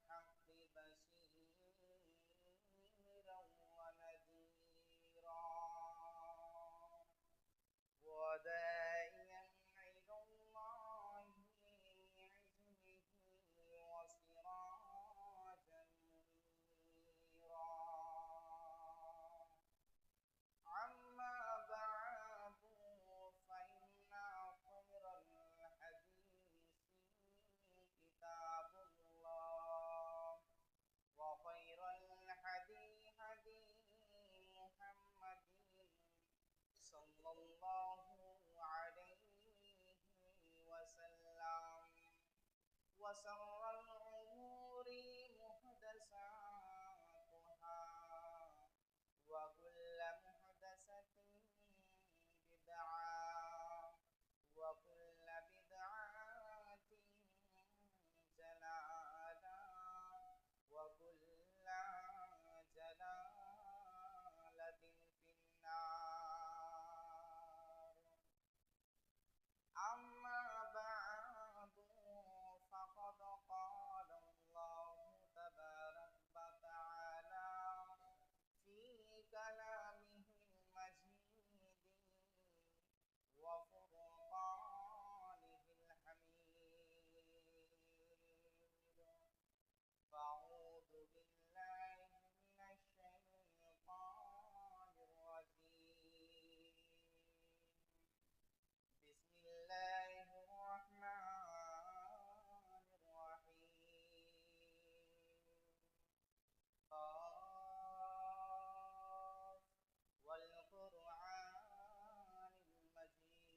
بالحق بشيرا ونذيرا وداعيا إلى الله بإذنه وسراجا منيرا أما بعد فإن خير الحديث كتاب الله وخير الهدي هدي محمد صلى الله عليه وسلم وشر الأمور محدثاتها وكل محدثة بدعة وكل بدعة جلالة وكل جلالة في النار أما بعد فقد قال الله تبارك وتعالى في كلامه المجيد وفرقانه الحميد فأعوذ بالله من الشيطان الرجيم بسم الله الرحمن الرحيم قاف والقرآن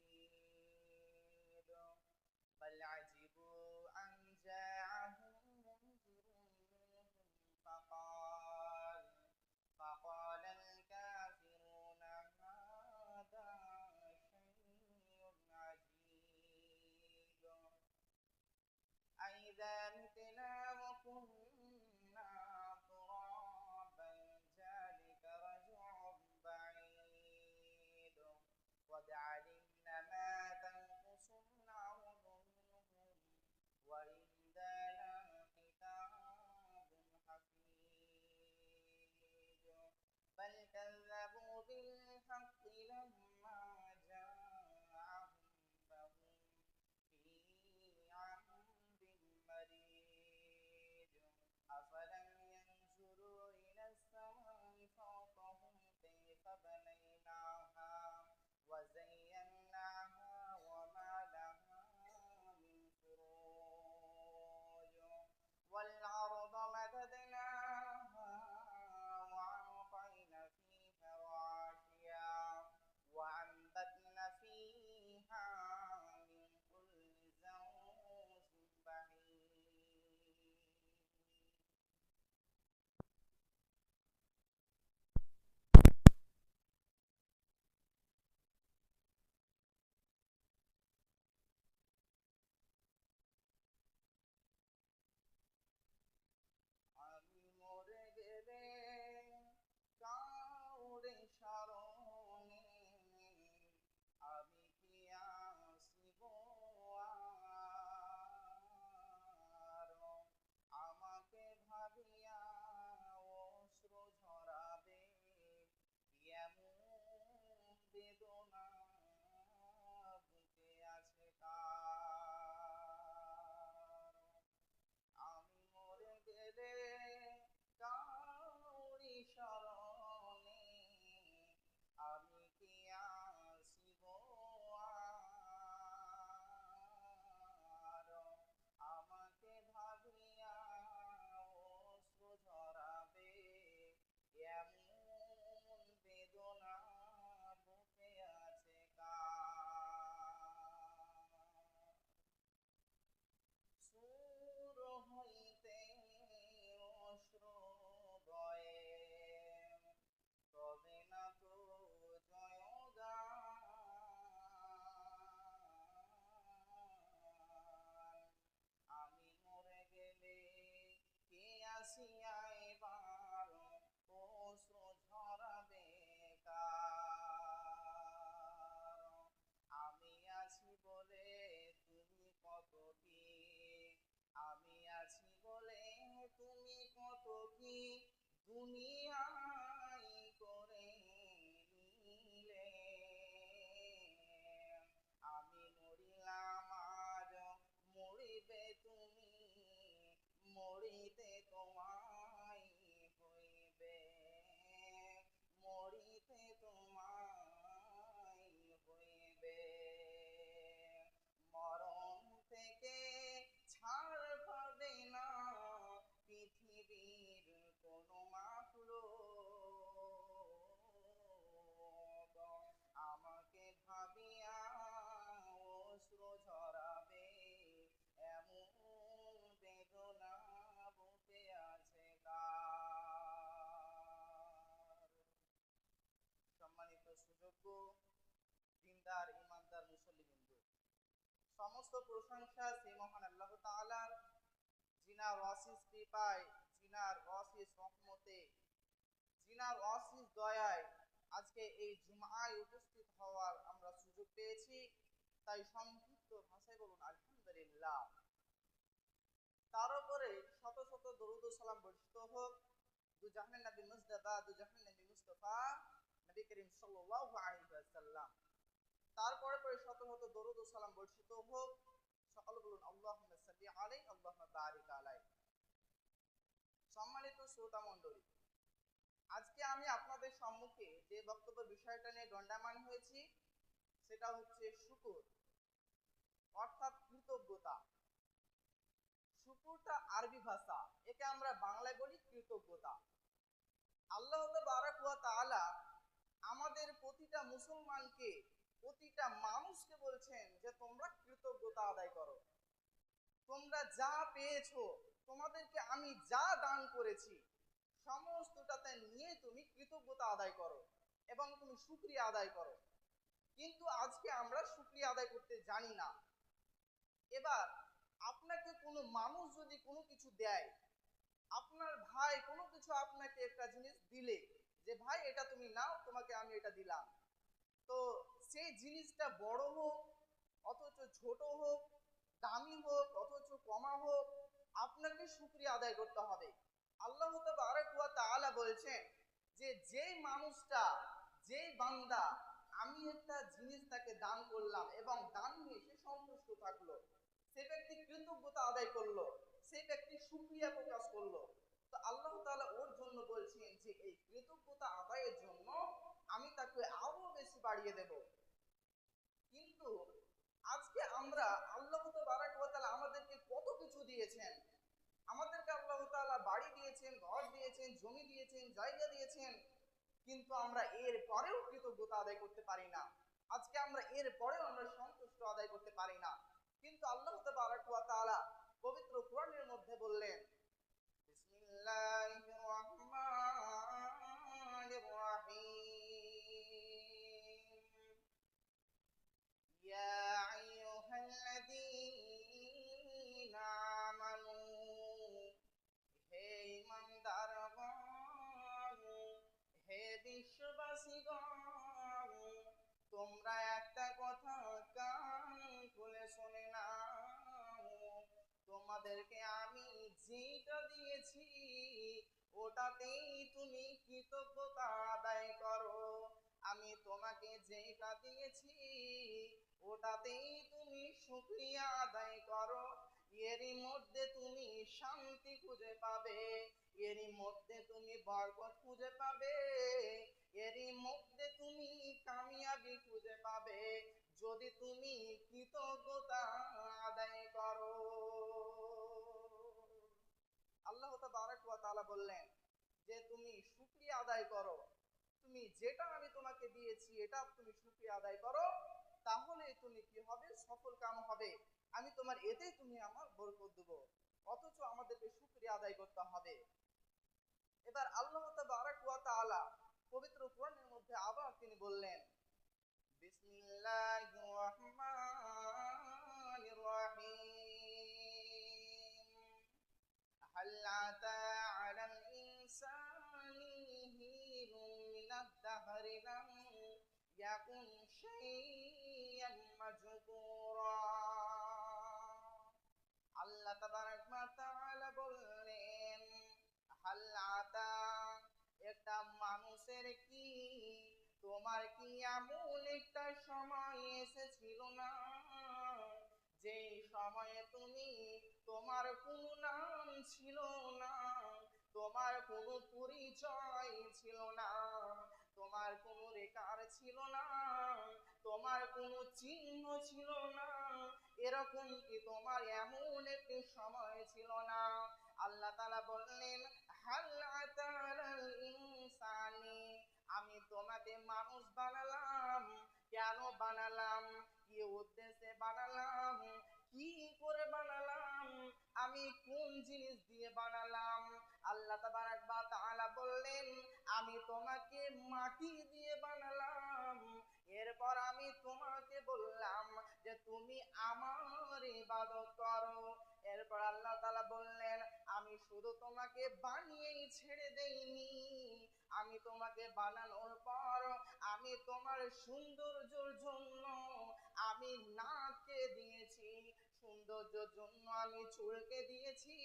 المجيد بل عجبوا أن جاءهم منذر منهم فقال الكافرون هذا شيء عجيب أإذا متنا وكنا ترابا ذلك رجع بعيد قد علمنا ما تنقص الأرض منهم وعندنا كتاب حفيظ بل كذبوا بالحق لما جاءهم فهم في عمد مريج أفلم ينظروا إلى السماء فوقهم كيف بنيناها وزيناها وما لها من فروج والأرض مددناها وألقينا فيها رواسيا وأنبتنا فيها من كل زوج بهيج আমি মরে গেলে কাউরে স্মরণে আমি কি আসিব আর আমাকে ভাবিয়া অশ্রু ঝরাবে এমন বেদনা বুকে আছে কার আমি মরে গেলে কাউরি স্মরণে আমি কি আসিব আর আমাকে ভাবিয়া অশ্রু ঝরাবে এমন বেদনা বুকে আছে কার সুর হইতে অশ্রু বয়ে তবে না তো জয়গান আমি মরে গেলে কে আসিয়া এবার অশ্রু ঝরাবে কার আমি আছি বলে তুমি কত কি আমি আছি বলে তুমি কত কি দুনিয়ায় করে নিলে, আমি মরিলাম আজ মরিবে তুমি, মরিতে তোমায় হইবে, মরিতে তোমায় হইবে। মরণ থেকে ছাড় পাবে না পৃথিবীর কোনো মাখলুক, আমাকে ভাবিয়া অশ্রু ঝরাবে, এমন বেদনা বুকে আছে কার। সম্মানিত সুযোগ্য দিনদার ইমানদার মুসল্লিবৃন্দ, সমস্ত প্রশংসা সেই মহান আল্লাহ তাআলার, যিনার অশেষ কৃপায়, যিনার অশেষ রহমতে, যিনার অশেষ দয়ায় আজকে এই জুমআয় উপস্থিত হওয়ার আমরা সুযোগ পেয়েছি। তাই সংক্ষিপ্ত ভাষায় বলুন আলহামদুলিল্লাহ। তার উপরে শত শত দরুদ ও সালাম বর্ষিত হোক দুজাহানের নবী মুজতবা, দুজাহানের নবী মুস্তাফা নবী করিম সাল্লাল্লাহু আলাইহি ওয়াসাল্লাম। তারপরে পরে শত শত দরুদ ও সালাম বর্ষিত হোক, সকলে বলুন আল্লাহুম্মা সাল্লি আলাইহি আল্লাহুম্মা বারিক আলাইহি। সম্মানিত শ্রোতা মণ্ডলী, আজকে আমি আপনাদের সম্মুখে যে বক্তব্য বিষয়টা নিয়ে দণ্ডায়মান হয়েছি সেটা হচ্ছে শুকর, অর্থাৎ কৃতজ্ঞতা। শুকরটা আরবি ভাষা, একে আমরা বাংলায় বলি কৃতজ্ঞতা। আল্লাহ তাবারক ওয়া তাআলা আমাদের প্রতিটা মুসলমানকে, প্রতিটা মানুষকে বলছেন যে তোমরা কৃতজ্ঞতা আদায় করো। তোমরা যা পেয়েছো, তোমাদেরকে আমি যা দান করেছি সমস্তটাতে নিয়ে তুমি কৃতজ্ঞতা আদায় করো এবং তুমি শুকরিয়া আদায় করো। কিন্তু আজকে আমরা শুকরিয়া আদায় করতে জানি না। এবার আপনাকে কোনো মানুষ যদি কোনো কিছু দেয়, আপনার ভাই কোনো কিছু আপনাকে একটা জিনিস দিলে, যে ভাই এটা তুমি নাও, তোমাকে আমি এটা দিলাম, তো সেই জিনিসটা বড় হোক অথচ ছোট হোক, দামি হোক অথচ কমা হোক, আপনাকে শুকরিয়া আদায় করতে হবে। আল্লাহ তাবারক ওয়া তাআলা বলছেন যে যেই মানুষটা, যেই বান্দা আমি একটা জিনিস তাকে দান করলাম এবং দান নিয়ে সে সন্তুষ্ট থাকলো, সে ব্যক্তি কৃতজ্ঞতা আদায় করলো, সেই ব্যক্তি শুকরিয়া প্রকাশ করলো, তো আল্লাহ তাআলা ওর জন্য বলছেন যে এই কৃতজ্ঞতা আদায়ের জন্য আমি তাকে আরো বেশি বাড়িয়ে দেব। কিন্তু আজকে আমরা, আল্লাহ তাবারক ওয়া তাআলা আমাদেরকে কত কিছু দিয়েছেন, আমাদেরকে আল্লাহ তাআলা বাড়ি দিয়েছেন, ঘর দিয়েছেন, জমি দিয়েছেন, জায়গা দিয়েছেন, কিন্তু আমরা এর পরেও কৃতজ্ঞতা আদায় করতে পারি না। আজকে আমরা এর পরেও আমরা সন্তুষ্ট আদায় করতে পারি না। কিন্তু আল্লাহ তাবারক ওয়া তাআলা পবিত্র কোরআনের মধ্যে বললেন, বিসমিল্লাহির রহমানির রহিম, ইয়া আইয়ুহাল্লাযীনা আমানু, হে ঈমানদারগণ, হে বিশ্ববাসীগণ, তোমরা একটা কথা কান খুলে শুনে নাও, তোমাদেরকে আমি যেটা দিয়েছি ওটাতেই তুমি কৃতজ্ঞতা আদায় করো। আমি তোমাকে যেটা দিয়েছি ওটাতেই তুমি শুকরিয়া আদায় করো। এরই মধ্যে তুমি শান্তি খুঁজে পাবে, এরই মধ্যে তুমি বরকত খুঁজে পাবে, এরই মধ্যে তুমি কামিয়াবি খুঁজে পাবে যদি তুমি কৃতজ্ঞতা আদায় করো। আল্লাহ তাবারক ওয়া তাআলা বললেন যে তুমি শুকরিয়া আদায় করো, তুমি যেটা আমি তোমাকে দিয়েছি এটা তুমি শুকরিয়া আদায় করো, তাহলে তুমি কি হবে, সফল কাম হবে, আমি তোমার এতেই তুমি আমার বরকত দেব। অথচ আমাদেরকে শুকরিয়া আদায় করতে হবে। এবার আল্লাহ তাবারক ওয়া তাআলা পবিত্র কোরআনের মধ্যে আবার তিনি বললেন, বিসমিল্লাহির রহমানির রহিম, হাল আতা আলাল ইনসানি হিনুন মিনাদ দাহরি লাম ইয়াকুন শাইয়্যান মাজকুরা। আল্লাহ তাবারক ওয়া তাআলা বললেন, হাল্লাতা, একটা মানুষের কি, তোমার কি এমন একটা সময় এসেছিল না, যেই সময়ে তুমি, তোমার কোনো নাম ছিল না, তোমার কোনো পরিচয় ছিল না, তোমার কোনো রেখার ছিল না, তোমার কোনো চিহ্ন ছিল না, এরকম কি তোমার এমন একটি সময় ছিল না? আল্লাহ তাআলা বললেন, হাল আতাল ইনসানি, আমি তোমাকে মানুষ বানালাম, কেন বানালাম, কি উদ্দেশ্যে বানালাম, কি করে বানালাম, আমি কোন জিনিস দিয়ে বানালাম? আল্লাহ তাবারাক ওয়া তাআলা বললেন, আমি তোমাকে মাটি দিয়ে বানালাম, এরপর আমি তোমাকে বললাম যে তুমি আমার ইবাদত করো। এরপর আল্লাহ তাআলা বললেন, আমি শুধু তোমাকে বানিয়েই ছেড়ে দেইনি, আমি তোমাকে বানানোর পর আমি তোমার সৌন্দর্যের জন্য আমি নাককে দিয়েছি, সৌন্দর্যের জন্য আমি চুলকে দিয়েছি,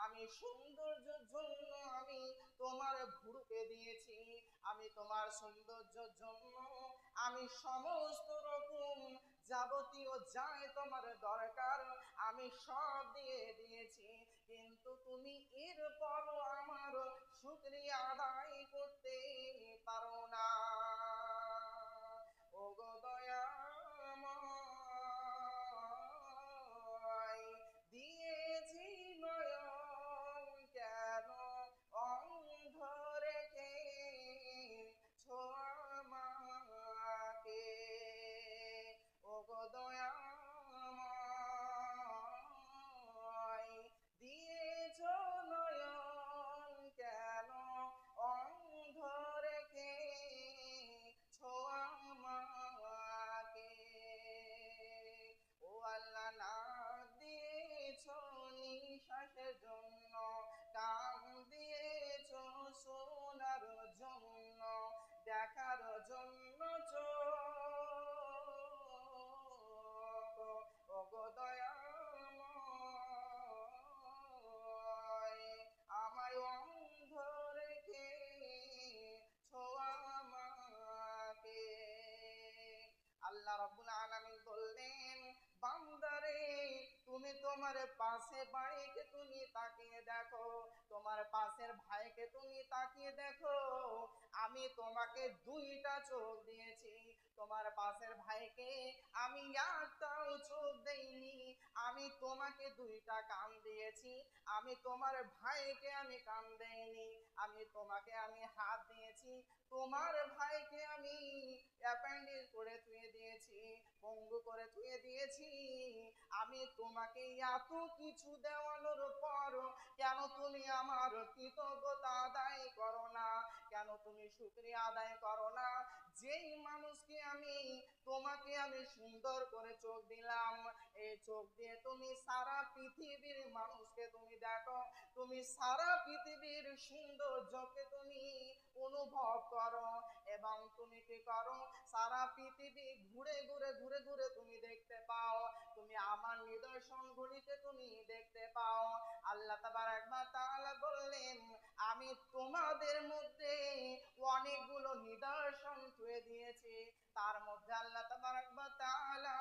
আমি সৌন্দর্যের জন্য আমি তোমার ভুরুকে দিয়েছি, আমি তোমার সৌন্দর্যের জন্য আমি সমস্ত রকম যাবতীয় যাই তোমার দরকার আমি সব দিয়ে দিয়েছি, কিন্তু তুমি এরপরও আমার শুকরিয়া আদায় করতে পারো না। ওগো দয়াময়, দিয়েছি নয়ন, কেন অন্ধ রেখেছো আমাকে? ওগো দয়াময়, দিয়েছো নয়ন, কেন অন্ধ রেখেছো আমাকে? ও আল্লাহ, না দিয়েছো নিঃশ্বাসের জন্য, কান দিয়েছো শোনার জন্য, দেখার জন্য চোখ, ওগো দয়াময়, আমায় অন্ধ রেখেছো আমাকে। আল্লাহ রাব্বুল আলামিন বললেন, বান্দারে, তুমি তোমার পাশে ভাইকে তুমি তাকিয়ে দেখো, তোমার পাশের ভাইকে তুমি তাকিয়ে দেখো, আমি তোমাকে দুইটা চোখ দিয়েছি, তোমার পাশের ভাইকে আমি একটাও চোখ দেইনি, আমি তোমাকে দুইটা কান দিয়েছি, আমি তোমার ভাইকে আমি কান দেইনি, আমি তোমাকে আমি হাত দিয়েছি, তোমার ভাইকে আমি অ্যাপেন্ডিক্স করে থুয়ে দিয়েছি, পঙ্গু করে থুয়ে দিয়েছি, আমি তোমাকে এত কিছু দেওয়ানোর পর কেন তুমি আমার কৃতজ্ঞতা আদায় করো না, কেন তুমি শুকরিয়া আদায় করো না? যেই মানুষকে আমি তোমাকে আমি সুন্দর করে চোখ দিলাম, এই চোখ দিয়ে তুমি সারা পৃথিবীর মানুষকে তুমি দেখো, তুমি সারা পৃথিবীর সৌন্দর্যকে তুমি অনুভব করো, এবং তুমি কি করো, সারা পৃথিবী ঘুরে ঘুরে ঘুরে ঘুরে তুমি দেখতে পাও, তুমি আমার নিদর্শনগুলিকে তুমি দেখতে পাও। আল্লাহ তাবারাক ওয়া তাআলা বললেন, আমি তোমাদের মধ্যে অনেকগুলো নিদর্শন ছুঁয়ে দিয়েছি, তার মধ্যে আল্লাহ তাবারাক ওয়া তাআলা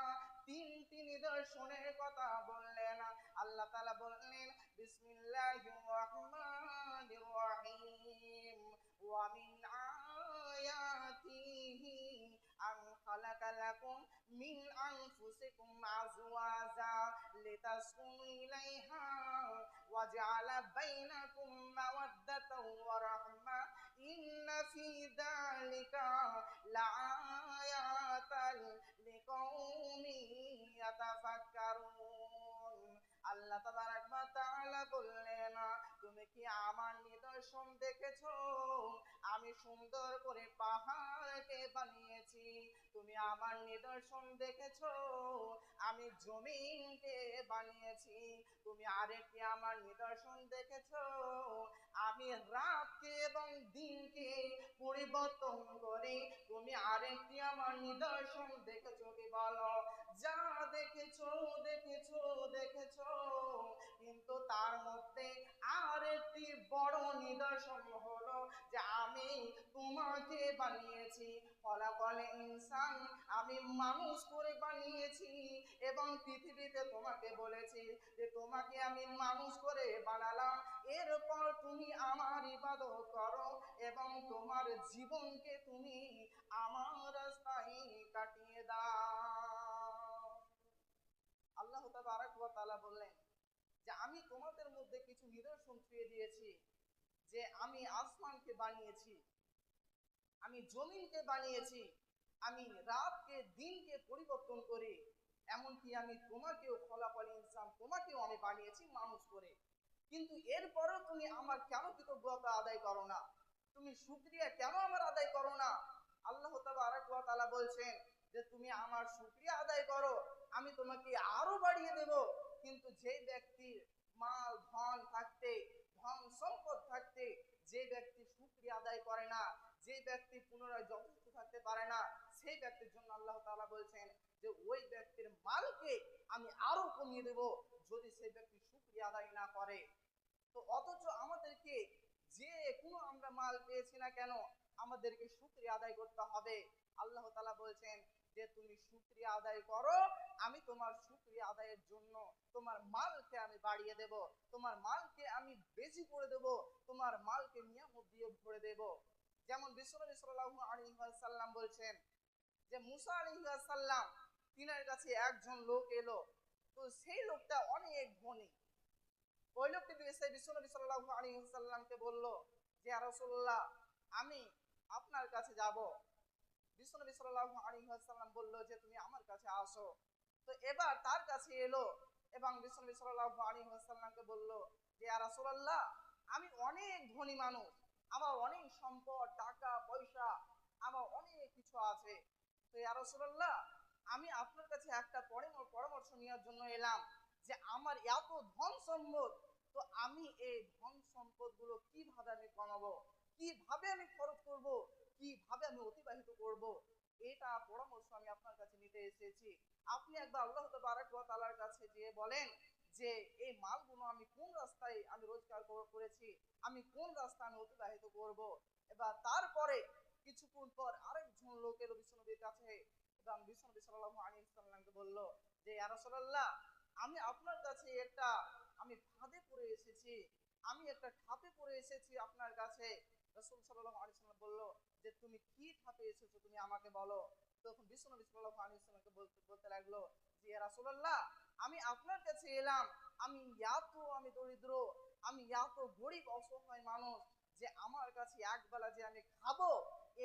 তিনটি নিদর্শনের কথা বললেন। আল্লাহ তাআলা বললেন, বিসমিল্লাহির রহমানির রহিম, ওয়া মিন আয়াতিহি আন খালাকা লাকুম মিন আনফুসিকুম আজওয়াজা লিতাসকুনু ইলাইহা ওয়া জাআলা বাইনাকুম মাওয়াদ্দাতাও ওয়া রাহমা, ইন্না ফি যালিকা লাআয়াতান লিকাউমিন ইয়াতাফাক্কারুন। আল্লাহ তাবারাক ওয়া তাআলা বললেন, তুমি কি আমার নিদর্শন দেখেছো? আমি সুন্দর করে পাহাড়কে বানিয়েছি, তুমি আমার নিদর্শন দেখেছো? আমি জমিনকে বানিয়েছি, তুমি আরেকটি আমার নিদর্শন দেখেছো? আমি রাতকে এবং দিনকে পরিবর্তন করে তুমি আরেকটি আমার নিদর্শন দেখেছো কি বলো? যা দেখেছো দেখেছো দেখেছো, কিন্তু তার মধ্যে আরেকটি বড় নিদর্শন হলো যে আমি তোমাকে বানিয়েছি, খলাকাল ইনসান, আমি মানুষ করে বানিয়েছি এবং পৃথিবীতে তোমাকে বলেছি যে তোমাকে আমি মানুষ করে বানালাম, এরপর তুমি আমার ইবাদত করো এবং তোমার জীবনকে তুমি আমার রাস্তায় কাটিয়ে দাও। আল্লাহ তাবারক ওয়া তাআলা বললেন যে আমি তোমাদের মধ্যে কিছু নিদর্শন ছুঁয়ে দিয়েছি, যে আমি আসমানকে বানিয়েছি, আমি জমিনকে বানিয়েছি, আমি রাতকে দিনকে পরিবর্তন করি, এমনকি আমি তোমাকেও খলাকাল ইনসান, তোমাকেও আমি বানিয়েছি মানুষ করে। কিন্তু এরপরেও তুমি আমার কেন কৃতজ্ঞতা আদায় করো না, তুমি শুকরিয়া কেন আমার আদায় করো না? আল্লাহ তাবারক ওয়া তাআলা বলছেন যে তুমি আমার শুকরিয়া আদায় করো, আমি তোমাকে আরো বাড়িয়ে দেব। কিন্তু যে ব্যক্তির মাল ধন থাকতে, ধন সম্পদ থাকতে যে ব্যক্তি শুকরিয়া আদায় করে না, যে ব্যক্তি পুনরায় যথেষ্ট থাকতে পারে না, সেই ব্যক্তির জন্য আল্লাহ তাআলা বলছেন যে ওই ব্যক্তির মালকে আমি আরো কমিয়ে দেব যদি সেই ব্যক্তি শুকরিয়া আদায় না করে। তো অথচ আমাদেরকে যে কোনো আমরা মাল পেয়েছি না কেন, আমাদেরকে শুকরিয়া আদায় করতে হবে। আল্লাহ তাআলা বলছেন যে তুমি শুকরিয়া আদায় করো, আমি তোমার শুকরিয়া আদায়ের জন্য তোমার মালকে আমি বাড়িয়ে দেব, তোমার মালকে আমি বেশি করে দেব, তোমার মালকে নিয়ামত দিয়ে ভরে দেব। যেমন বিশ্বনবী সাল্লাল্লাহু আলাইহি ওয়াসাল্লাম বলছেন যে মুসা আলাইহিস সালাম, তিনার কাছে একজন লোক এলো, তো সেই লোকটা অনেক ধনী। ওই লোকটি এসে বিশ্বনবী সাল্লাল্লাহু আলাইহি ওয়াসাল্লামকে বলল যে ইয়া রাসূলুল্লাহ, আমি আপনার কাছে যাব। বিশ্বনবী সাল্লাল্লাহু আলাইহি ওয়াসাল্লাম বলল যে তুমি আমার কাছে আসো। তো এবার তার কাছে এলো এবং বিশ্বনবী সাল্লাল্লাহু আলাইহি ওয়াসাল্লামকে বলল যে ইয়া রাসূলুল্লাহ, আমি অনেক ধনী মানুষ, আমার অনেক সম্পদ, টাকা পয়সা, আমার অনেক কিছু আছে। তো ইয়া রাসূলুল্লাহ, আমি আপনার কাছে একটা পরামর্শ নেওয়ার জন্য এলাম যে আমার এত ধন সম্পদ, তো আমি এই ধন সম্পদ গুলো কিভাবে আমি কমাবো, কিভাবে আমি খরচ করব, কিভাবে আমি অতিবাহিত করব, এটা পরামর্শ আমি আপনার কাছে নিতে এসেছি। আপনি একবার আল্লাহ তাবারক ওয়া তাআলার কাছে গিয়ে বলেন যে এই মালগুলো আমি কোন রাস্তায় আমি রোজগার করেছি, আমি কোন রাস্তা আমি অতিবাহিত করব। এবার তারপরে কিছুক্ষণ পর আরেকজন লোক এলো বিশ্বনবীর কাছে এবং বিশ্বনবী সাল্লাল্লাহু আলাইহি ওয়াসাল্লামকে বলল যে ইয়া রাসূলুল্লাহ, আমি আপনার কাছে একটা আমি ফাঁদে পড়ে এসেছি, আমি একটা খাপে পড়ে এসেছি আপনার কাছে। রাসূল সাল্লাল্লাহু আলাইহি ওয়াসাল্লাম বলল যে তুমি কি খাপে এসেছো তুমি আমাকে বলো। তখন বিশ্বনবী সাল্লাল্লাহু আলাইহি ওয়াসাল্লামকে বলতে লাগলো যে ইয়া রাসূলুল্লাহ, আমি আপনার কাছে এলাম, আমি আমি দরিদ্র, আমি গরিব অসহায় মানুষ, যে আমার কাছে একবেলা যে আমি খাবো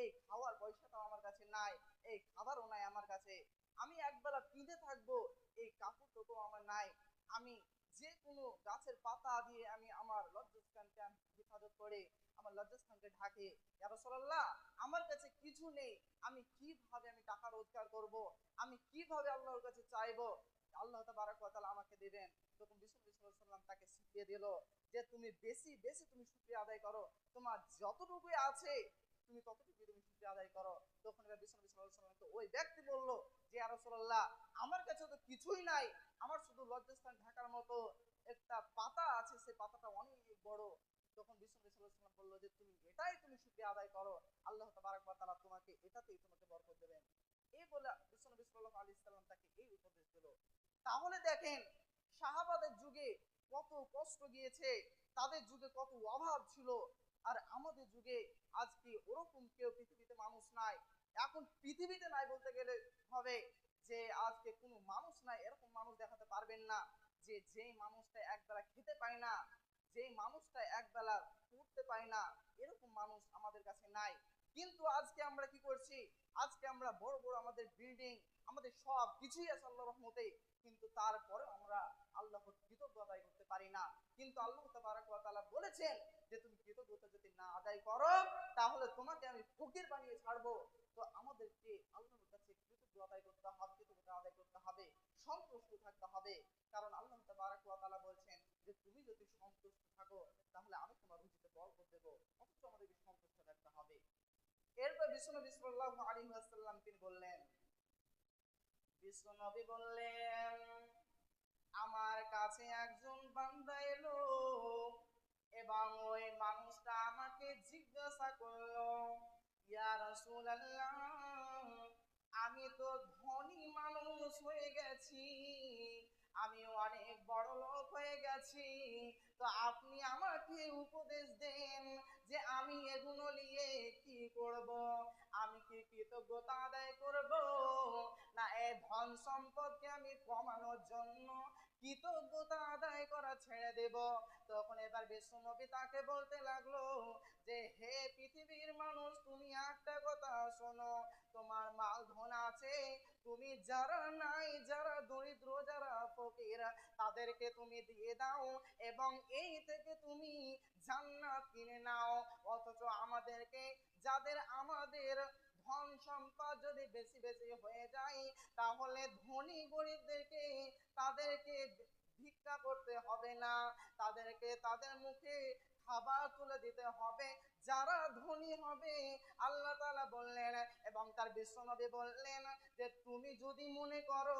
এই খাওয়ার পয়সাটাও আমার কাছে নাই, এই খাবারও নাই আমার কাছে, আমি একবেলা পিঁধে থাকবো এই কাপড়টুকু আমার নাই, আমি যে কোনো গাছের পাতা দিয়ে আমি আমার লজ্জাস্থানকে আমি হেফাজত করে আমার লজ্জাস্থানকে ঢাকে। ইয়া রাসূলুল্লাহ, আমার কাছে কিছু নেই, আমি কিভাবে আমি টাকা রোজগার করব, আমি কিভাবে আল্লাহর কাছে চাইবো, আল্লাহ তাবারক ওয়া তাআলা আমাকে দিবেন। তখন বিশ্বনবী সাল্লাল্লাহু আলাইহি ওয়াসাল্লাম তাকে শিখিয়ে দিল যে তুমি বেশি বেশি তুমি শুকরিয়া আদায় করো, তোমার যতটুকু আছে তুমি ততটুকু তুমি শুকরিয়া আদায় করো। তখন বিশ্বনবী সাল্লাল্লাহু আলাইহি ওয়াসাল্লাম ওই ব্যক্তি বলল যে ইয়া রাসূলুল্লাহ, আমার কাছে তো কিছুই নাই, আমার শুধু লজ্জাস্থান ঢাকার মতো একটা পাতা আছে, সেই পাতাটা অনেক বড়। তখন বিশ্বনবী সাল্লাল্লাহু আলাইহি ওয়াসাল্লাম বলল যে তুমি এটাই তুমি শুকরিয়া আদায় করো, আল্লাহ তাবারক ওয়া তাআলা তোমাকে এটাতেই তোমাকে বরকত দেবেন। এই বলে বিশ্বনবী সাল্লাল্লাহু আলাইহি ওয়াসাল্লাম তাকে এই উপদেশ দিল। তাহলে দেখেন সাহাবাদের যুগে কত কষ্ট গিয়েছে, তাদের যুগে কত অভাব ছিল, আর আমাদের যুগে আজকে ওরকম কেউ পৃথিবীতে মানুষ নাই। এখন পৃথিবীতে নাই বলতে গেলে হবে যে আজকে কোনো মানুষ নাই, এরকম মানুষ দেখাতে পারবেন না যে যেই মানুষটা একবেলা খেতে পায় না, যেই মানুষটা একবেলা পড়তে পায় না, এরকম মানুষ আমাদের কাছে নাই। কিন্তু আজকে আমরা কি করছি, আজকে আমরা বড় বড় আমাদের বিল্ডিং, আমাদের সব কিছুই আছে আল্লাহর রহমতে, কিন্তু তারপরে আমরা আল্লাহর কৃতজ্ঞতা আদায় করতে পারি না। কিন্তু আল্লাহ তাবারক ওয়া তাআলা বলেছেন যে তুমি কৃতজ্ঞতা যদি না আদায় করো তাহলে তোমাকে আমি ফকির বানিয়ে ছাড়বো। তো আমাদেরকে আল্লাহর কাছে কৃতজ্ঞতা আদায় করতে হবে, কৃতজ্ঞতা আদায় করতে হবে, সন্তুষ্ট থাকতে হবে। কারণ আল্লাহ তাবারক ওয়া তাআলা বলছেন যে তুমি যদি সন্তুষ্ট থাকো তাহলে আমি তোমার রুজিতে বরকত দেব। অথচ আমাদেরকে সন্তুষ্ট থাকতে হবে। এরপর বিশ্বনবী সাল্লাল্লাহু আলাইহি ওয়াসাল্লাম তিনি বললেন, বিশ্বনবী বললেন আমার কাছে একজন বান্দা এলো এবং ওই মানুষটা রাসূলুল্লাহ, আমি তো ধনী মানুষ হয়ে গেছি, আমি অনেক বড় লোক হয়ে গেছি, তো আপনি আমাকে উপদেশ দেন যে আমি এগুলো নিয়ে কি করব? আমি কি কৃতজ্ঞতা আদায় করব, না এই ধন সম্পদকে আমি কমানোর জন্য কৃতজ্ঞতা আদায় করা ছেড়ে দেব? তখন এবার বিশ্বনবী তাকে বলতে লাগলো যে হে পৃথিবীর মানুষ, তুমি একটা কথা শোনো, তোমার মাল ধন আছে, তুমি যারা নাই, যারা দরিদ্র, যারা ফকির, তাদেরকে তুমি দিয়ে দাও এবং এই থেকে তুমি জান্নাত কিনে নাও। অথচ আমাদেরকে, যাদের আমাদের ধন সম্পদ যদি বেশি বেশি হয়ে যায়, তাহলে ধনী গরিবদেরকে তাদেরকে ভিক্ষা করতে হবে না, তাদেরকে তাদের মুখে খাবার তুলে দিতে হবে। যারা ধনী হবে, আল্লাহ তাআলা বললেন এবং তার বিশ্বনবী বললেন যে তুমি যদি মনে করো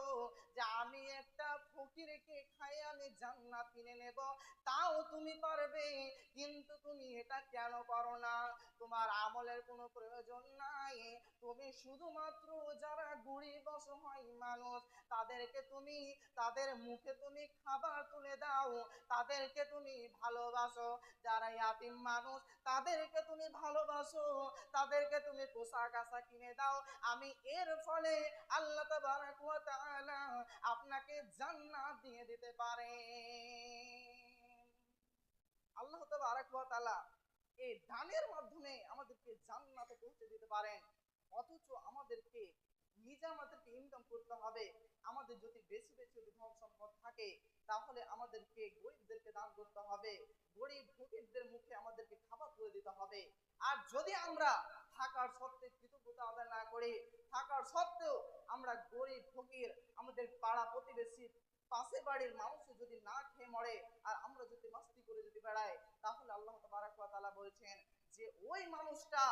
যে আমি একটা ফকিরকে খাইয়ে আমি জান্নাত কিনে নেব, তাও তুমি পারবে, কিন্তু তুমি এটা কেন করো না? তোমার আমলের কোনো প্রয়োজন নাই, তুমি শুধুমাত্র যারা গরিব অসহায় মানুষ, তাদেরকে তুমি, তাদের মুখে তুমি খাবার তুলে দাও, তাদেরকে তুমি ভালোবাসো। যারা ইয়াতিম মানুষ, তাদেরকে তুমি ভালোবাসো, তাদেরকে তুমি পোশাক আশাক কিনে দাও। আমি এর ফলে আল্লাহ তাবারাক ওয়া তাআলা আপনাকে জান্নাত দিয়ে দিতে পারে। আল্লাহ তাবারাক ওয়া তাআলা এই দানের মাধ্যমে আমাদেরকে জান্নাতে পৌঁছে দিতে পারেন। অথচ আমাদেরকে আমাদেরকে ইনকাম করতে হবে। আমাদের যদি বেশি বেশি ধন সম্পদ থাকে, তাহলে আমাদেরকে গরিবদেরকে দান করতে হবে, গরিব ফকিরদের মুখে আমাদেরকে খাবার তুলে দিতে হবে। আর যদি আমরা থাকার সত্ত্বেও কৃতজ্ঞতা আদায় না করে, থাকার সত্ত্বেও আমরা গরিব ফকির, আমাদের পাড়া প্রতিবেশী, পাশে বাড়ির মানুষে যদি না খেয়ে মরে, আর আমরা যদি মাস্তি করে যদি বেড়াই, তাহলে আল্লাহ তাবারাক ওয়া তাআলা বলছেন যে ওই মানুষটা,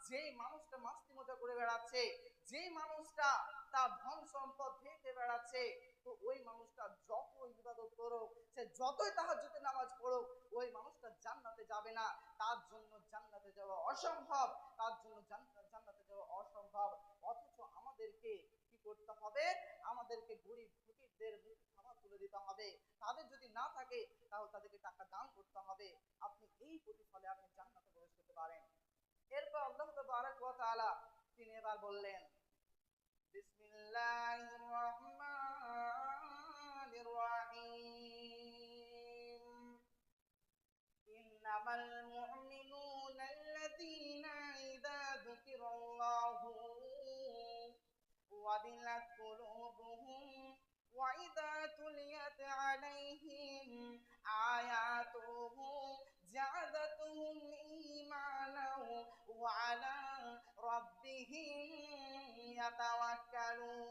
যেই মানুষটা মাস্তি মজা করে বেড়াচ্ছে, যেই মানুষটা তার ধন সম্পদ খেয়ে বেড়াচ্ছে, তো ওই মানুষটা যত ইবাদত করুক, সে যতই তাহাজ্জুদের নামাজ পড়ুক, ওই মানুষটা জান্নাতে যাবে না। তার জন্য জান্নাতে যাওয়া অসম্ভব, তার জন্য জান্নাতে যাওয়া অসম্ভব। অথচ আমাদেরকে কি করতে হবে? আমাদেরকে গরিব ফকিরদের মুখে খাবার তুলে দিতে হবে। তাদের যদি না থাকে, তাহলে তাদেরকে টাকা দান করতে হবে। আপনি এই প্রতিফলে আপনি জান্নাতে প্রবেশ করতে পারেন। এরপর আল্লাহ তাবারাক ওয়া তাআলা তিনি এবার বললেন বিসমিল্লাহির রহমানির রহিম, ইন্নামাল মুমিনুনা আল্লাযীনা ইযা যুকিরাল্লাহু ওয়াজিলাত কুলুবুহুম ওয়া ইযা তুলিয়াত আলাইহিম আয়াতুহু জাদাতুহুম ঈমানাও ওয়া আলা রাব্বিহিম ইয়াতাওয়াক্কালুন।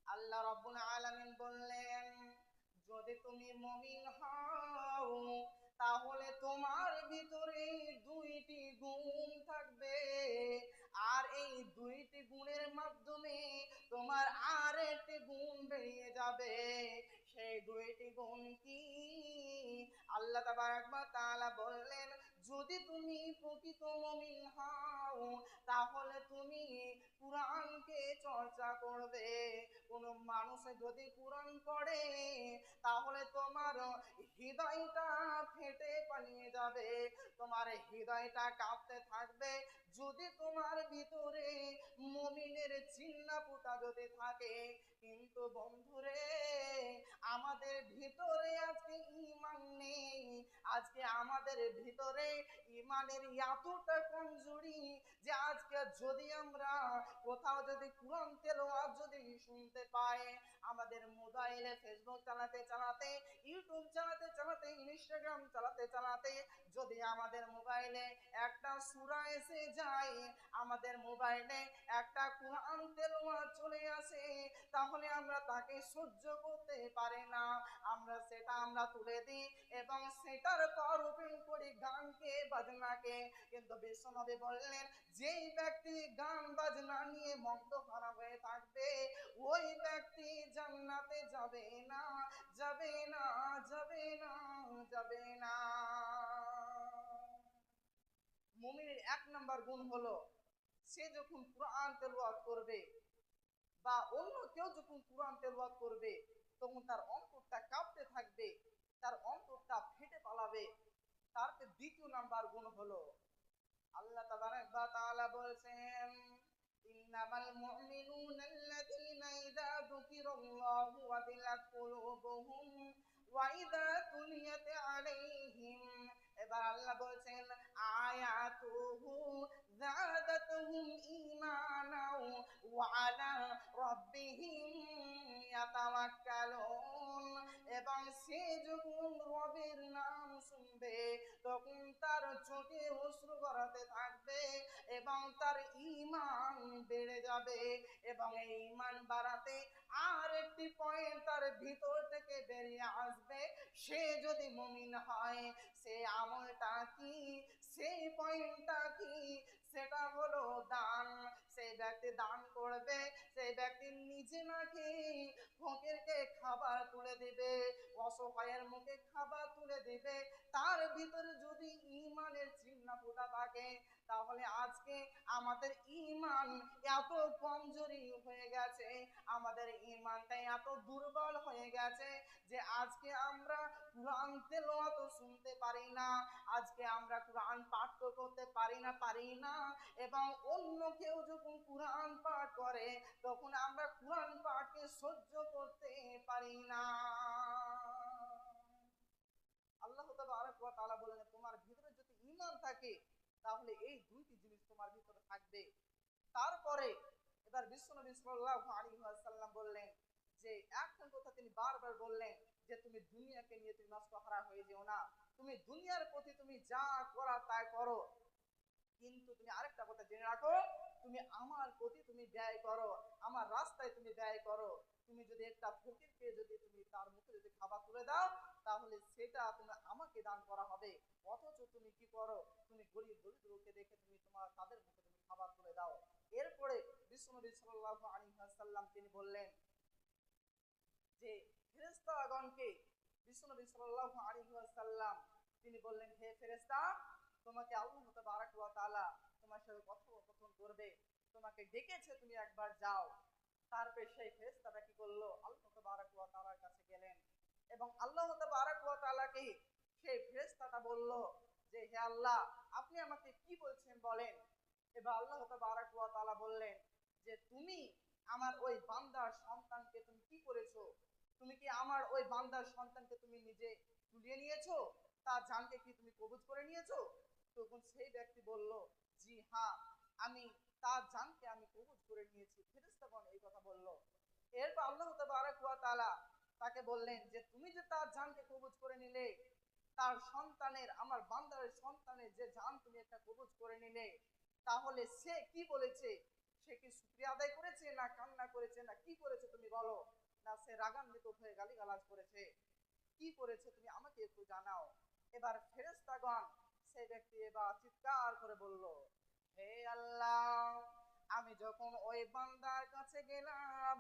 আল্লাহ রাব্বুল আলামিন বললেন, যদি তুমি মুমিন হও, তাহলে তোমার ভিতরে দুইটি গুণ থাকবে, আর এই দুইটি গুণের মাধ্যমে তোমার আর একটি গুণ বেরিয়ে যাবে। সেই দুইটি গুণ কি? আল্লাহ তাবারাক ওয়া তাআলা বললেন, যদি তুমি প্রকৃত মুমিন হও, তাহলে তুমি কুরআনকে চর্চা করবে। কোন মানুষ যদি কুরআন পড়ে, তাহলে তোমার হৃদয়টা ফেটে পালিয়ে যাবে, তোমার হৃদয়টা কাঁপতে থাকবে। যদি তোমার ভিতরে মুমিনের চিহ্ন পোতা যদি থাকে, কিন্তু বন্ধুরে, আমাদের ভিতরে আজকে ঈমান নেই। আজকে আমাদের ভিতরে ঈমানের এতটা কমজোরি যে আজকে যদি আমরা কোথাও যদি কুরআন তেলাওয়াত যদি শুনতে পাই, আমাদের মোবাইলে ফেসবুক চালাতে চালাতে, ইউটিউব চালাতে চালাতে, ইনস্টাগ্রাম চালাতে চালাতে যদি আমাদের মোবাইলে একটা সূরা এসে যায়, আমাদের মোবাইলে একটা কুরআন তেলাওয়াত চলে আসে, তাহলে আমরা তাকে সহ্য করতে পারি না, আমরা তুলে দিই এবং সেটার পর ওপেন করি গানকে, বাজনাকে। কিন্তু বিশ্বনবী বললেন, যেই ব্যক্তি গান বাজনা নিয়ে মগ্নহারা হয়ে থাকবে, ওই ব্যক্তি জান্নাতে যাবে না, যাবে না, যাবে না, যাবে না। মুমিনের 1 নম্বর গুণ হলো সে যখন কোরআন তেলাওয়াত করবে বা অন্য কেউ যখন কোরআন তেলাওয়াত করবে তখন তার অন্তরটা কাঁপতে থাকবে, তার অন্তরটা ফেটে পালাবে। তারপরে 2য় নাম্বার গুণ হলো আল্লাহ তাবারাক ওয়া তাআলা বলেছেন, ইন্নামাল মুমিনুনা আল্লাযীনা ইযা যুকিরাল্লাহু ওয়াজিলাত কুলুবুহুম ওয়া ইযা তুলিয়াত আলাইহিম। এবার আল্লাহ বলছেন, আয়াতুহু যাদাতুহুম ঈমানাও ওয়া আলা রাব্বিহিম ইয়াতাওয়াক্কালুন। এবং সে যখন রবের নাম শুনবে তখন তার চোখে অশ্রু গড়াতে থাকবে এবং তার ঈমান বেড়ে যাবে। এবং এই ঈমান বাড়াতে আর একটি পয়েন্ট তার ভিতর থেকে বেরিয়ে আসবে, সে যদি মুমিন হয় সে আমলটা কি, সেই পয়েন্টটা কি, সেটা হলো দান। সেই ব্যক্তি দান করবে, সেই ব্যক্তি নিজে না খেয়ে ফকিরকে খাবার তুলে দিবে, অসহায়ের মুখে খাবার তুলে দিবে। তার ভিতরে যদি ঈমানের চিহ্ন ফোটা থাকে, তাহলে আজকে আমাদের ঈমান এত কমজোরি হয়ে গেছে, আমাদের ঈমানটা এত দুর্বল হয়ে গেছে যে আজকে আমরা কোরআন তেলাওয়াত শুনতে পারি না, আজকে আমরা কোরআন পাঠ করতে পারি না। এবং অন্য কেউ যখন কোরআন পাঠ করে তখন আমরা কোরআন পাঠকে সহ্য করতে পারি না। আল্লাহ তাবারক ওয়া তাআলা বলেন, তোমার ভিতরে যদি ঈমান থাকে তাহলে এই 2টি জিনিস তোমার ভিতরে থাকবে। তারপরে এবার বিশ্বনবী সাল্লাল্লাহু আলাইহি ওয়াসাল্লাম বললেন যে একটা কথা তিনি বারবার বললেন যে তুমি দুনিয়াকে নিয়ে তুমি নষ্টহারা হয়ে যেও না, তুমি দুনিয়ার প্রতি তুমি যা করার তাই করো, কিন্তু তুমি আরেকটা কথা জেনে রাখো, তুমি আমার প্রতি তুমি ব্যয় করো, আমার রাস্তায় তুমি ব্যয় করো। তুমি যদি একটা ফকিরকে যদি তুমি তার মুখে যদি খাবার তুলে দাও তাহলে সেটা তুমি আমাকে দান করা হবে। অথচ তুমি কি করো, তুমি গরিব দরিদ্রকে দেখে তুমি তোমার তাদের মুখে তুমি খাবার তুলে দাও। এরপরে বিশ্বনবী সাল্লাল্লাহু আলাইহি ওয়াসাল্লাম তিনি বললেন যে ফেরেশতাগণকে, বিশ্বনবী সাল্লাল্লাহু আলাইহি ওয়াসাল্লাম তিনি বললেন, হে ফেরেশতা, তোমাকে আল্লাহ তাবারক ওয়া তাআলা তোমার সাথে কথোপকথন করবে, তোমাকে ডেকেছে, তুমি একবার যাও। তারপরে সেই ফেরেশতাটা কি করলো, আল্লাহ তাবারক ওয়া তাআলার কাছে গেলেন এবং আল্লাহ তাবারক ওয়া তাআলাকে সেই ফেরেশতাটা বলল যে হে আল্লাহ, আপনি আমাকে কি বলছেন বলেন। এবার আল্লাহ তাবারক ওয়া তাআলা বললেন যে তুমি আমার ওই বান্দার সন্তানকে তুমি কি করেছো, তুমি কি আমার ওই বান্দার সন্তানকে তুমি নিজে তুলিয়ে নিয়েছো, তার জানকে কি তুমি কবজ করে নিয়েছো। তখন সেই ব্যক্তি বলল, জি হ্যাঁ, আমি তার জানকে আমি কবজ করে নিয়েছি। ফেরেশতাগণ এই কথা বলল। এরপর আল্লাহ তাবারক ওয়া তাআলা তাকে বললেন যে তুমি যে তার জানকে কবজ করে নিলে, তার সন্তানের, আমার বান্দার সন্তানের যে জান তুমি একটা কবজ করে নিলে, তাহলে সে কি বলেছে, সে কি শুকরিয়া আদায় করেছে না কান্না করেছে না কি করেছে তুমি বলো, না সে রাগান্বিত হয়ে গালিগালাজ করেছে, কি করেছে তুমি আমাকে একটু জানাও। এবার ফেরেশতাগণ সেই ব্যক্তি এবার চিৎকার করে বলল, হে আল্লাহ, আমি যখন ওই বান্দার কাছে গেলাম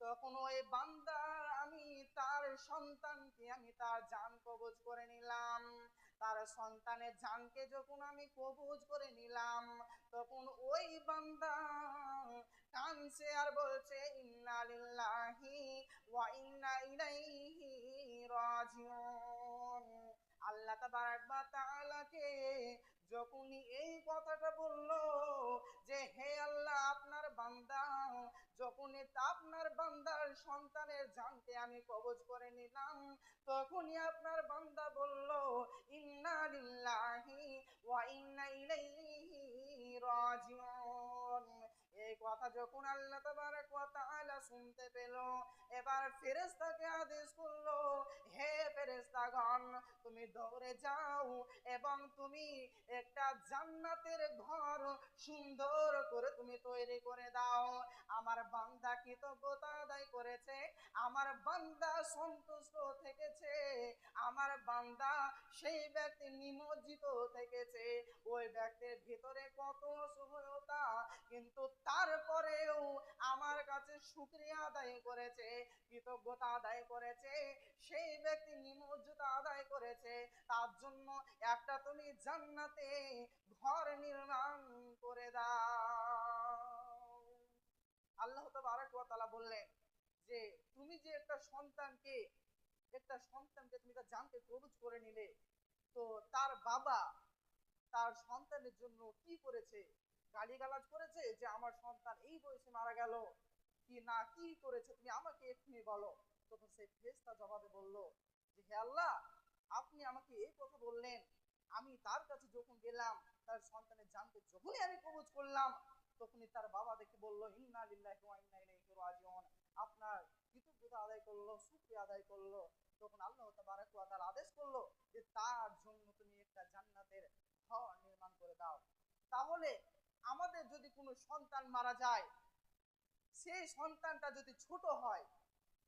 তখন ওই বান্দা, আমি তার সন্তানকে আমি তার জান কবজ করে নিলাম। তার সন্তানের জানকে যখন আমি কবজ করে নিলাম তখন ওই বান্দা কানছে আর বলছে, ইন্না লিল্লাহি ওয়া ইন্না ইলাইহি রাজিউন। আল্লাহ তাবারক ওয়া তাআলাকে যখনই এই কথাটা বলল যে হে আল্লাহ, আপনার বান্দা, যখনই আপনার বান্দার সন্তানের জানকে আমি কবজ করে নিলাম তখনই আপনার বান্দা বলল, ইন্না লিল্লাহি ওয়া ইন্না ইলাইহি রাজিউন। এই কথা যখন আল্লাহ তাবারক ওয়া তাআলা শুনতে পেল, এবার ফেরেশতাকে আদেশ করলো, হে ফেরেশতাগণ, তুমি দৌড়ে যাও এবং তুমি একটা জান্নাতের ঘর সুন্দর করে তুমি তৈরি করে দাও। আমার বান্দা কৃতজ্ঞতা আদায় করেছে, আমার বান্দা সন্তুষ্ট থেকেছে, আমার বান্দা সেই ব্যক্তি নিমজ্জিত থেকেছে, ওই ব্যক্তির ভিতরে কত অসহায়তা, কিন্তু তারপরেও আমার কাছে শুকরিয়া আদায় করেছে, কৃতজ্ঞতা আদায় করেছে, সেই ব্যক্তি নিমজ্জিত আদায় করেছে, তার জন্য একটা তুমি জান্নাতে ঘর নির্মাণ করে দাও। আল্লাহ তাবারক ওয়া তাআলা বললেন যে তুমি যে একটা সন্তানকে তুমি তার জানকে কবুজ করে নিলে, তো তার বাবা তার সন্তানের জন্য কি করেছে? গালিগালাজ করেছে যে আমার সন্তান এই বয়সে মারা গেল, কি না কি করেছে তুমি আমাকে এক্ষুনি বলো। তখন সেই ফেরেশতা জবাবে বলল যে হে আল্লাহ, আপনি আমাকে এই কথা বললেন, আমি তার কাছে যখন গেলাম তার সন্তানের জানকে যখনই আমি কবুজ করলাম, তখনই তার বাবা দেখে বলল ইন্না লিল্লাহি ওয়া ইন্না ইলাইহি রাজিউন, আপনার কৃতজ্ঞতা আদায় করলো, শুকরিয়া আদায় করলো। তখন আল্লাহ তাবারক ওয়া তাআলা আদেশ করলো যে তার জন্য তুমি একটা জান্নাতের ঘর নির্মাণ করে দাও। তাহলে আমাদের যদি কোনো সন্তান মারা যায়, সেই সন্তানটা যদি ছোট হয়,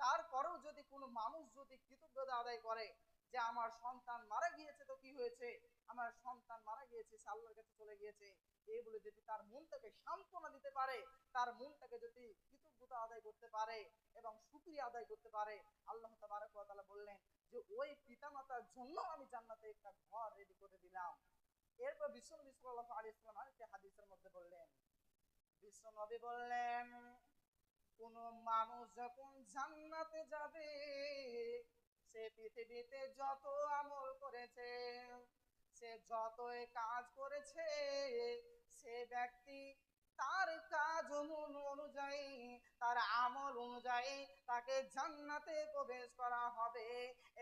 তারপরেও যদি কোনো মানুষ যদি কৃতজ্ঞতা আদায় করে যে আমার সন্তান মারা গিয়েছে, তো কি হয়েছে, আমার সন্তান মারা গিয়েছে, সে আল্লাহর কাছে চলে গিয়েছে, এই বলে যদি তার মনটাকে সান্ত্বনা দিতে পারে, তার মনটাকে যদি কৃতজ্ঞতা আদায় করতে পারে এবং শুকরিয়া আদায় করতে পারে, আল্লাহ তাবারক ওয়া তাআলা বললেন যে ওই পিতামাতার জন্য আমি জান্নাতে একটা ঘর রেডি করে দিলাম। এরপর বিশ্বনবী সাল্লাল্লাহু আলাইহি ওয়াসাল্লাম আরেকটি হাদিসের মধ্যে বললেন, বিশ্বনবী বললেন কোন মানুষ যখন জান্নাতে যাবে, সে পৃথিবীতে যত আমল করেছে, সে যতই কাজ করেছে, সে ব্যক্তি তার কাজ অনুযায়ী, তার আমল অনুযায়ী তাকে জান্নাতে প্রবেশ করা হবে।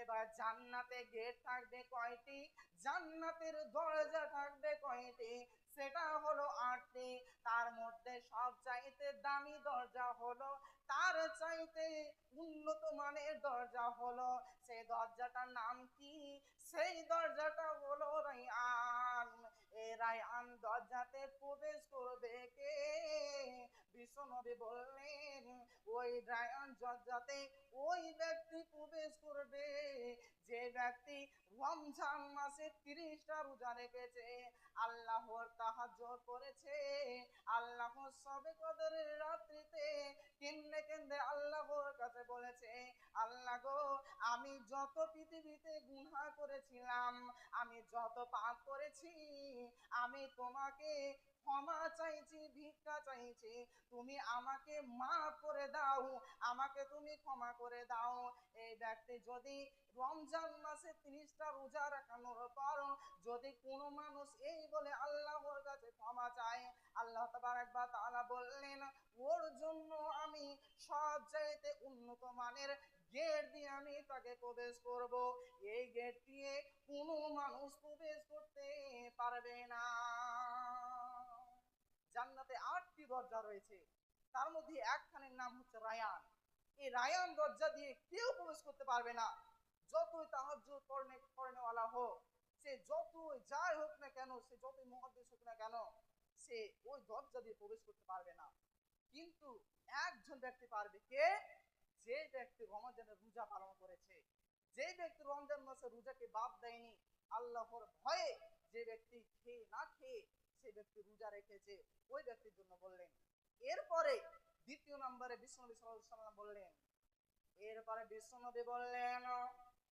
এবার জান্নাতে গেট থাকবে কয়টি, জান্নাতের দরজা থাকবে কয়টি, সেটা হলো 8টি। তার মধ্যে সব চাইতে দামি দরজা হলো, তার চাইতে উন্নত মানের দরজা হলো, সেই দরজাটার নাম কি, সেই দরজাটা হলো রায়্যান। এই রায়্যান দরজাতে প্রবেশ করবে কে? বিশ্বনবী বললেন ওই রায়্যান দরজাতে ওই ব্যক্তি প্রবেশ করবে যে ব্যক্তি রমজান মাসে 30টা রোজা রেখেছে, আল্লাহর তাহাজ্জুদ করেছে, আল্লাহর সবে কদরের রাত্রিতে কেন্দে কেন্দে আল্লাহর কাছে বলেছে আল্লাহ গো, আমি যত পৃথিবীতে গুনাহ করেছিলাম, আমি যত পাপ করেছি, আমি তোমাকে ক্ষমা চাইছি, ভিক্ষা চাইছি, তুমি আমাকে মাফ করে দাও, আমাকে তুমি ক্ষমা করে দাও। এই ব্যক্তি যদি রমজান মাসে 30টা রোজা রাখানোর পর যদি কোনো মানুষ এই বলে আল্লাহর কাছে ক্ষমা চায়, আল্লাহ তাবারক ওয়া তাআলা বললেন ওর জন্য আমি সব চাইতে উন্নত মানের গেট দিয়ে আমি তাকে প্রবেশ করব, এই গেট দিয়ে কোনো মানুষ প্রবেশ করতে পারবে না। জান্নাতে 8টি দরজা রয়েছে, তার মধ্যে একখানের নাম হচ্ছে রায়ান। এই রায়ান দরজা দিয়ে কেউ প্রবেশ করতে পারবে না, যতই তাহাজ্জুদ করেনেওয়ালা হোক, সে যতই যাই হোক না কেন, সে যতই মুহাদ্দিস হোক না কেন, সে ওই দরজা দিয়ে প্রবেশ করতে পারবে না। কিন্তু একজন ব্যক্তি পারবে, কে? যে ব্যক্তি রমজানের রোজা পালন করেছে, যে ব্যক্তি রমজান মাসে রোজাকে বাদ দেয়নি, আল্লাহর ভয়ে যে ব্যক্তি খেয়ে না খেয়ে সে ব্যক্তি রোজা রেখেছে, ওই ব্যক্তির জন্য বললেন। এরপরে দ্বিতীয় নম্বরে বিশ্বনবী সাল্লাল্লাহু আলাইহি ওয়াসাল্লাম বললেন, এরপরে বিশ্বনবী বললেন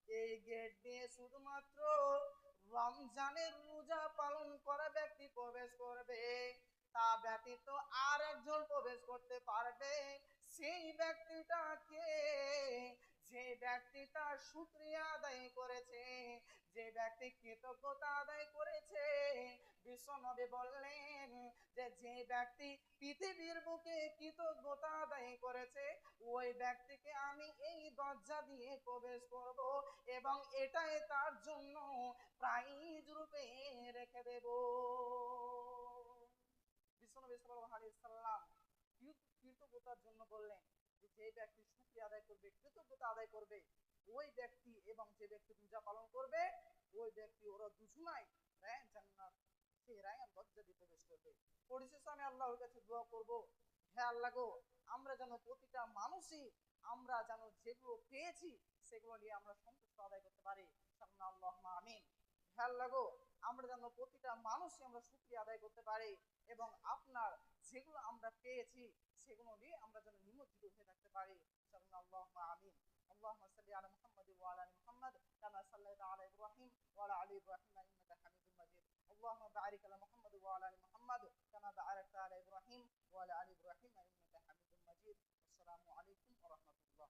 এই গেট দিয়ে শুধুমাত্র রমজানের রোজা পালন করা ব্যক্তি প্রবেশ করবে, তা ব্যতীত আর একজন প্রবেশ করতে পারবে। সেই ব্যক্তিটাকে, যে ব্যক্তিটা শুকরিয়া আদায় করেছে, যে ব্যক্তি কৃতজ্ঞতা আদায় করেছে, বিশ্বনবী বললেন যে যে ব্যক্তি পৃথিবীর বুকে কৃতজ্ঞতা আদায় করেছে, ওই ব্যক্তিকে আমি এই দরজা দিয়ে প্রবেশ করব এবং এটাই তার জন্য প্রাইজ রূপে রেখে দেব। বিশ্বনবী সাল্লাল্লাহু আলাইহি সাল্লাম কৃতজ্ঞতার জন্য বললেন যে যে ব্যক্তি শুকরিয়া আদায় করবে, কৃতজ্ঞতা আদায় করবে, ওই ব্যক্তি এবং যে ব্যক্তি রোজা পালন করবে, ওই ব্যক্তি ওরা দুজনাই রায়ান জান্নাত, সেই রায়ান দরজা দিয়ে প্রবেশ করবে। পরিশেষে আমি আল্লাহর কাছে দোয়া করব, হে আল্লাহ গো, আমরা যেন প্রতিটা মানুষই আমরা যেন যেগুলো পেয়েছি সেগুলো নিয়ে আমরা সন্তুষ্ট আদায় করতে পারি। আল্লাহুম্মা আমিন। হে আল্লাহ গো, আমরা যেন প্রতিটা মানুষই আমরা শুকরিয়া আদায় করতে পারি এবং আপনার যেগুলো আমরা পেয়েছি সেগুলো নিয়ে আমরা যেন নিমজ্জিত হয়ে থাকতে পারি। আল্লাহুম্মা আমিন। আল্লাহুম্মা সাল্লি আলা মুহাম্মাদ ওয়া আলা আলি মুহাম্মাদ কামা সাল্লাইতা আলা ইব্রাহিম ওয়া আলা আলি ইব্রাহিম ইন্নাকা হামিদুম মাজিদ। اللهم بارك على محمد وعلى ال محمد كما باركت على ابراهيم وعلى ال ابراهيم انك حميد مجيد. السلام عليكم ورحمه الله.